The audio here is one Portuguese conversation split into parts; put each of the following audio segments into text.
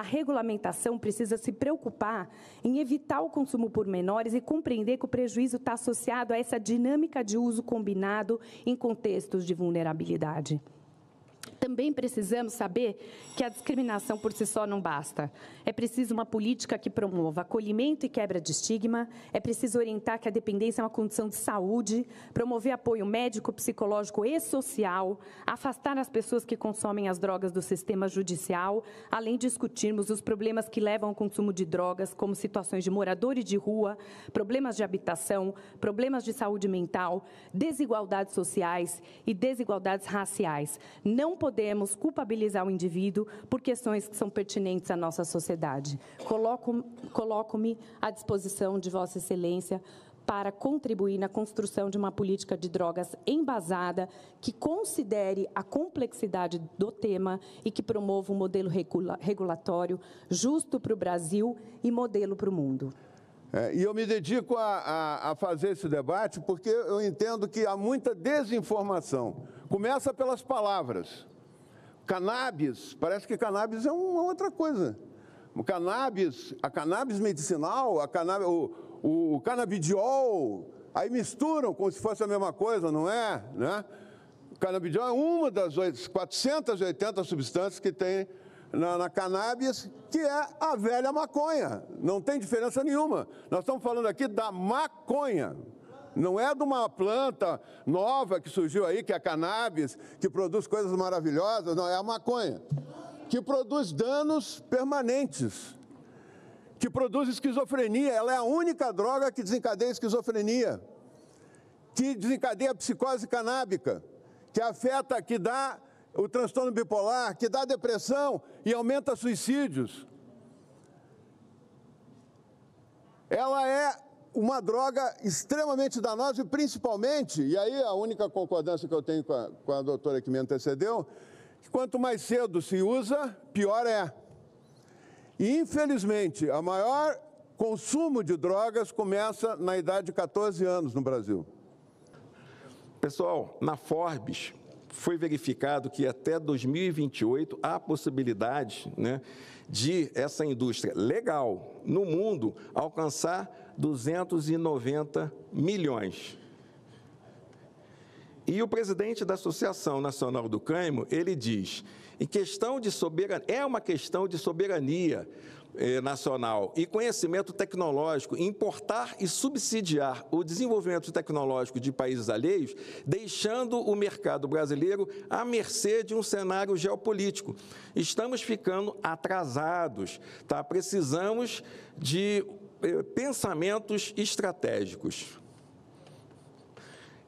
A regulamentação precisa se preocupar em evitar o consumo por menores e compreender que o prejuízo está associado a essa dinâmica de uso combinado em contextos de vulnerabilidade. Também precisamos saber que a discriminação por si só não basta. É preciso uma política que promova acolhimento e quebra de estigma, é preciso orientar que a dependência é uma condição de saúde, promover apoio médico, psicológico e social, afastar as pessoas que consomem as drogas do sistema judicial, além de discutirmos os problemas que levam ao consumo de drogas, como situações de moradores de rua, problemas de habitação, problemas de saúde mental, desigualdades sociais e desigualdades raciais. Não podemos culpabilizar o indivíduo por questões que são pertinentes à nossa sociedade. Coloco-me à disposição de Vossa Excelência para contribuir na construção de uma política de drogas embasada, que considere a complexidade do tema e que promova um modelo regulatório justo para o Brasil e modelo para o mundo. E eu me dedico a fazer esse debate porque eu entendo que há muita desinformação. Começa pelas palavras. Cannabis, parece que cannabis é uma outra coisa. A cannabis medicinal, o canabidiol, aí misturam como se fosse a mesma coisa, não é? Né? O canabidiol é uma das 480 substâncias que tem na cannabis, que é a velha maconha. Não tem diferença nenhuma. Nós estamos falando aqui da maconha. Não é de uma planta nova que surgiu aí, que é a cannabis, que produz coisas maravilhosas, não, é a maconha, que produz danos permanentes, que produz esquizofrenia. Ela é a única droga que desencadeia esquizofrenia, que desencadeia a psicose canábica, que afeta, que dá o transtorno bipolar, que dá depressão e aumenta suicídios. Ela é uma droga extremamente danosa e principalmente, e aí a única concordância que eu tenho com a doutora que me antecedeu, que quanto mais cedo se usa, pior é. E infelizmente, o maior consumo de drogas começa na idade de 14 anos no Brasil. Pessoal, na Forbes foi verificado que até 2028 há possibilidade, né, de essa indústria legal no mundo alcançar 290 milhões. E o presidente da Associação Nacional do Cânhamo, ele diz, é uma questão de soberania nacional e conhecimento tecnológico, importar e subsidiar o desenvolvimento tecnológico de países alheios, deixando o mercado brasileiro à mercê de um cenário geopolítico. Estamos ficando atrasados, tá? Precisamos de pensamentos estratégicos.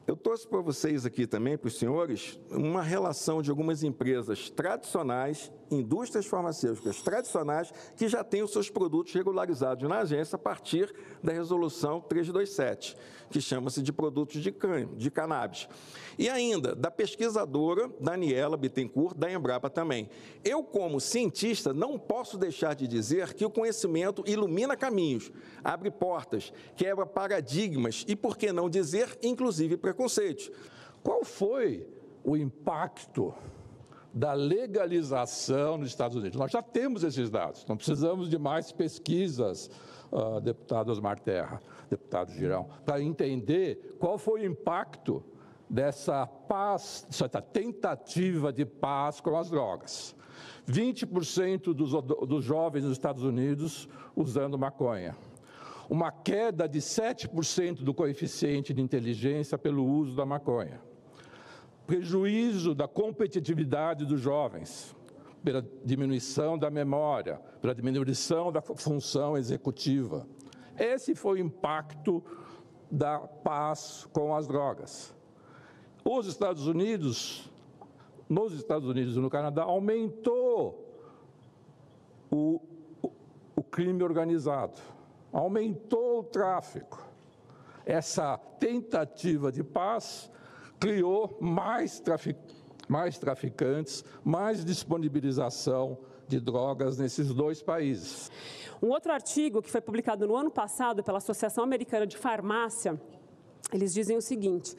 Eu trouxe para vocês aqui também, para os senhores, uma relação de algumas empresas tradicionais, indústrias farmacêuticas tradicionais, que já têm os seus produtos regularizados na agência a partir da resolução 327, que chama-se de produtos de cannabis. E ainda, da pesquisadora Daniela Bittencourt, da Embrapa também. Eu, como cientista, não posso deixar de dizer que o conhecimento ilumina caminhos, abre portas, quebra paradigmas e, por que não dizer, inclusive preconceitos. Qual foi o impacto da legalização nos Estados Unidos? Nós já temos esses dados, não precisamos de mais pesquisas, deputado Osmar Terra, deputado Girão, para entender qual foi o impacto dessa paz, dessa tentativa de paz com as drogas. 20% dos jovens nos Estados Unidos usando maconha. Uma queda de 7% do coeficiente de inteligência pelo uso da maconha. Prejuízo da competitividade dos jovens, pela diminuição da memória, pela diminuição da função executiva. Esse foi o impacto da paz com as drogas. Nos Estados Unidos e no Canadá, aumentou o crime organizado, aumentou o tráfico. Essa tentativa de paz criou mais traficantes, mais disponibilização de drogas nesses dois países. Um outro artigo que foi publicado no ano passado pela Associação Americana de Farmácia Eles dizem o seguinte: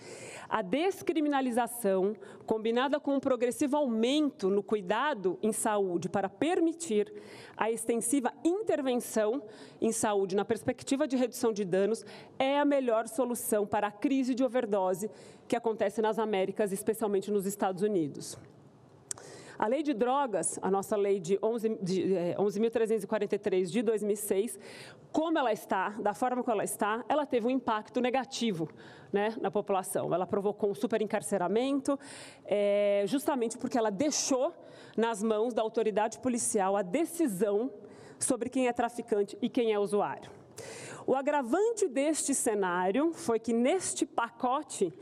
a descriminalização, combinada com um progressivo aumento no cuidado em saúde para permitir a extensiva intervenção em saúde na perspectiva de redução de danos, é a melhor solução para a crise de overdose que acontece nas Américas, especialmente nos Estados Unidos. A Lei de Drogas, a nossa lei de 11.343 de 2006, como ela está, da forma como ela teve um impacto negativo, né, na população. Ela provocou um superencarceramento, justamente porque ela deixou nas mãos da autoridade policial a decisão sobre quem é traficante e quem é usuário. O agravante deste cenário foi que neste pacote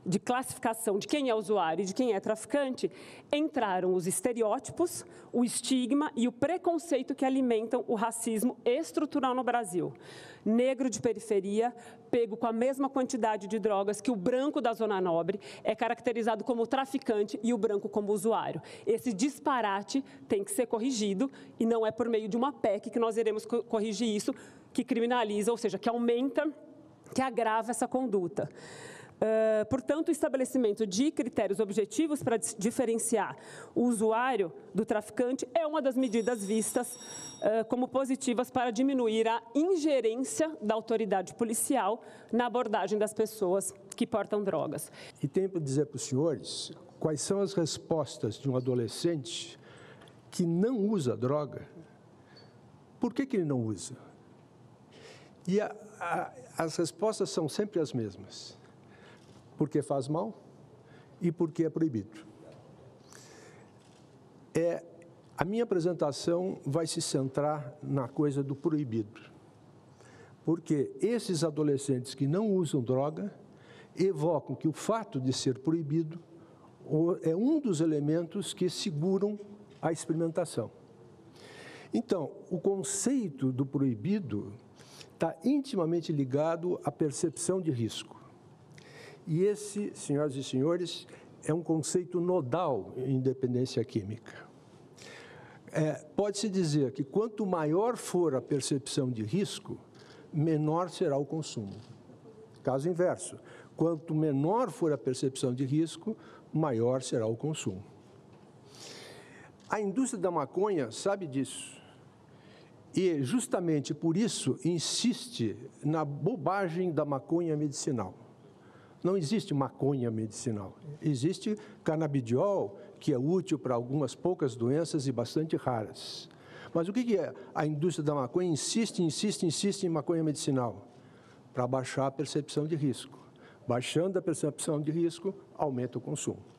de classificação de quem é usuário e de quem é traficante, entraram os estereótipos, o estigma e o preconceito que alimentam o racismo estrutural no Brasil. Negro de periferia, pego com a mesma quantidade de drogas que o branco da Zona Nobre, é caracterizado como traficante e o branco como usuário. Esse disparate tem que ser corrigido e não é por meio de uma PEC que nós iremos corrigir isso, que criminaliza, ou seja, que aumenta, que agrava essa conduta. Portanto, o estabelecimento de critérios objetivos para diferenciar o usuário do traficante é uma das medidas vistas como positivas para diminuir a ingerência da autoridade policial na abordagem das pessoas que portam drogas. E tenho para dizer para os senhores quais são as respostas de um adolescente que não usa droga. Por que ele não usa? E as respostas são sempre as mesmas. Porque faz mal e porque é proibido. A minha apresentação vai se centrar na coisa do proibido. Porque esses adolescentes que não usam droga evocam que o fato de ser proibido é um dos elementos que seguram a experimentação. Então, o conceito do proibido está intimamente ligado à percepção de risco. E esse, senhoras e senhores, é um conceito nodal em dependência química. Pode-se dizer que quanto maior for a percepção de risco, menor será o consumo. Caso inverso, quanto menor for a percepção de risco, maior será o consumo. A indústria da maconha sabe disso. E justamente por isso insiste na bobagem da maconha medicinal. Não existe maconha medicinal. Existe canabidiol, que é útil para algumas poucas doenças e bastante raras. Mas o que é? A indústria da maconha insiste em maconha medicinal para baixar a percepção de risco. Baixando a percepção de risco, aumenta o consumo.